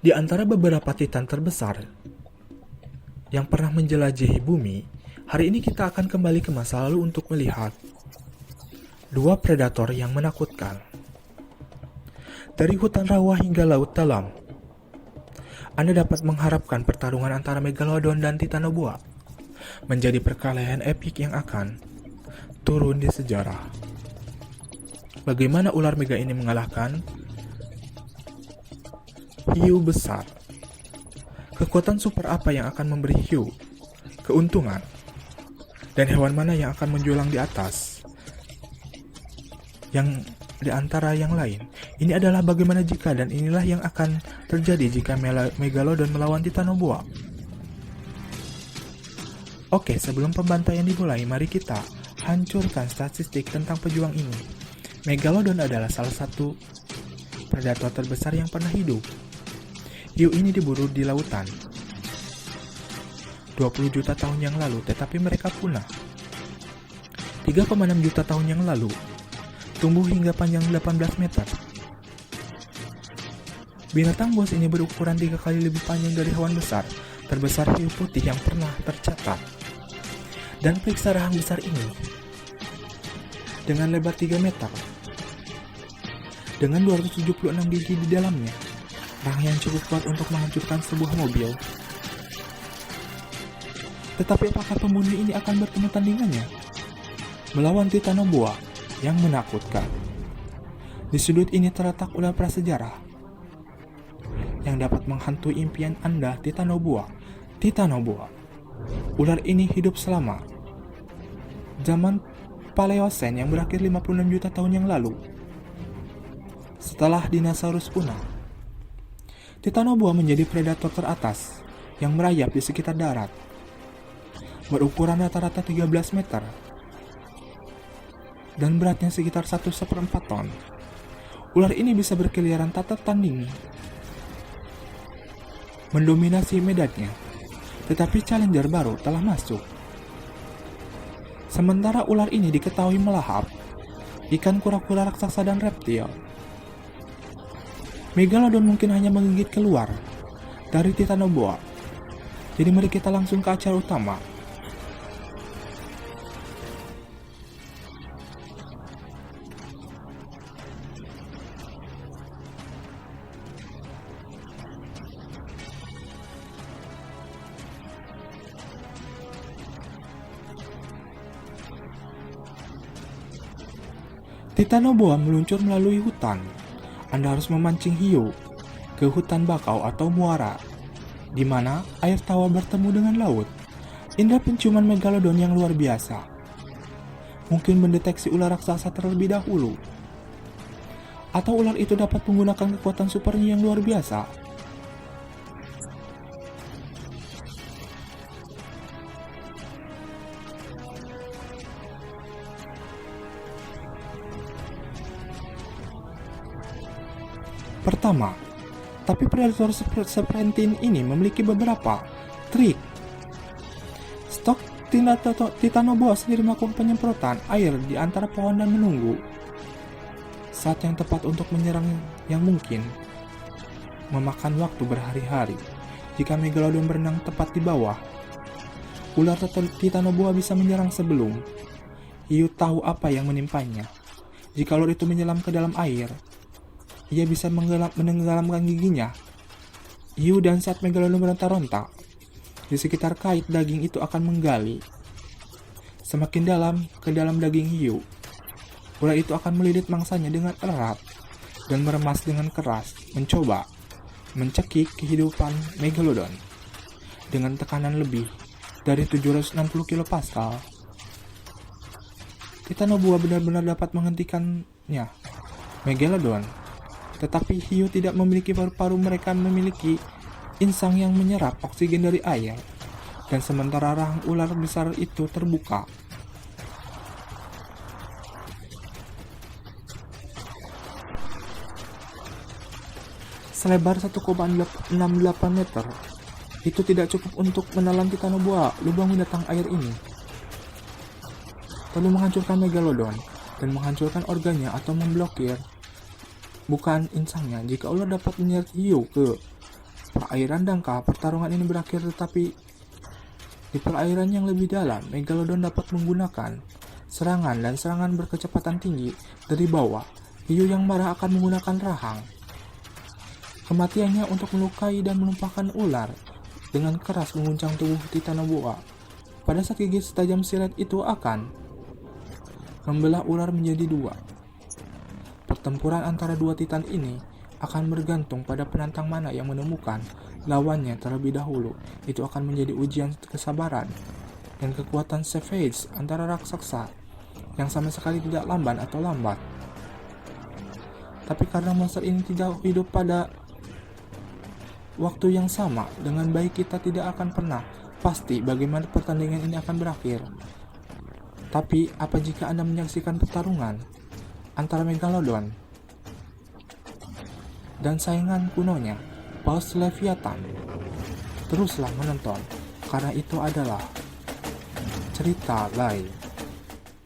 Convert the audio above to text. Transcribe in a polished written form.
Di antara beberapa titan terbesar yang pernah menjelajahi bumi, hari ini kita akan kembali ke masa lalu untuk melihat dua predator yang menakutkan. Dari hutan rawa hingga laut dalam, Anda dapat mengharapkan pertarungan antara Megalodon dan Titanoboa menjadi perkelahian epik yang akan turun di sejarah. Bagaimana ular mega ini mengalahkan hiu besar? Kekuatan super apa yang akan memberi hiu keuntungan? Dan hewan mana yang akan menjulang di atas yang di antara yang lain? Ini adalah bagaimana jika, dan inilah yang akan terjadi jika Megalodon melawan Titanoboa. Oke, sebelum pembantaian dimulai, mari kita hancurkan statistik tentang pejuang ini. Megalodon adalah salah satu predator terbesar yang pernah hidup. Hiu ini diburu di lautan 20 juta tahun yang lalu, tetapi mereka punah. 3,6 juta tahun yang lalu, tumbuh hingga panjang 18 meter. Binatang buas ini berukuran 3 kali lebih panjang dari hewan besar terbesar hiu putih yang pernah tercatat. Dan periksa rahang besar ini dengan lebar 3 meter dengan 276 gigi di dalamnya, rahang yang cukup kuat untuk menghancurkan sebuah mobil. Tetapi apakah pembunuh ini akan bertemu tandingannya melawan Titanoboa yang menakutkan? Di sudut ini terletak ular prasejarah yang dapat menghantui impian Anda, Titanoboa. Ular ini hidup selama zaman Paleosen yang berakhir 56 juta tahun yang lalu. Setelah dinosaurus punah, Titanoboa menjadi predator teratas yang merayap di sekitar darat. Berukuran rata-rata 13 meter dan beratnya sekitar 1/4 ton. Ular ini bisa berkeliaran tak tertandingi, mendominasi medannya, tetapi challenger baru telah masuk. Sementara ular ini diketahui melahap ikan kura-kura raksasa dan reptil. Megalodon mungkin hanya menggigit keluar dari Titanoboa. Jadi mari kita langsung ke acara utama. Titanoboa meluncur melalui hutan. Anda harus memancing hiu ke hutan bakau atau muara, di mana air tawa bertemu dengan laut. Indera penciuman Megalodon yang luar biasa mungkin mendeteksi ular raksasa terlebih dahulu, atau ular itu dapat menggunakan kekuatan supernya yang luar biasa. Pertama, tapi predator serpentin ini memiliki beberapa trik. Stok Titanoboa sendiri melakukan penyemprotan air di antara pohon dan menunggu saat yang tepat untuk menyerang, yang mungkin memakan waktu berhari-hari. Jika Megalodon berenang tepat di bawah, ular Titanoboa bisa menyerang sebelum hiu tahu apa yang menimpanya. Jika ular itu menyelam ke dalam air, ia bisa menenggelamkan giginya. Hiu dan saat Megalodon berontak-rontak, di sekitar kait daging itu akan menggali semakin dalam ke dalam daging hiu. Ular itu akan melilit mangsanya dengan erat dan meremas dengan keras, mencoba mencekik kehidupan Megalodon dengan tekanan lebih dari 760 kPa. Titanoboa benar-benar dapat menghentikannya Megalodon. Tetapi hiu tidak memiliki paru-paru, mereka memiliki insang yang menyerap oksigen dari air, dan sementara rahang ular besar itu terbuka. Selebar 1,68 meter, itu tidak cukup untuk menelan Titanoboa, lubang binatang air ini. Perlu menghancurkan Megalodon dan menghancurkan organnya atau memblokir bukan insangnya. Jika ular dapat menyeret hiu ke perairan dangkal, pertarungan ini berakhir, tetapi di perairan yang lebih dalam, Megalodon dapat menggunakan serangan dan serangan berkecepatan tinggi dari bawah. Hiu yang marah akan menggunakan rahang kematiannya untuk melukai dan menumpahkan ular dengan keras mengguncang tubuh Titanoboa. Pada saat gigi setajam silet itu akan membelah ular menjadi dua. Pertempuran antara dua titan ini akan bergantung pada penantang mana yang menemukan lawannya terlebih dahulu. Itu akan menjadi ujian kesabaran dan kekuatan savage antara raksasa yang sama sekali tidak lamban atau lambat. Tapi karena monster ini tidak hidup pada waktu yang sama dengan baik, kita tidak akan pernah pasti bagaimana pertandingan ini akan berakhir. Tapi apa jika Anda menyaksikan pertarungan antara Megalodon dan saingan kunonya, Paus Leviathan? Teruslah menonton, karena itu adalah cerita lain.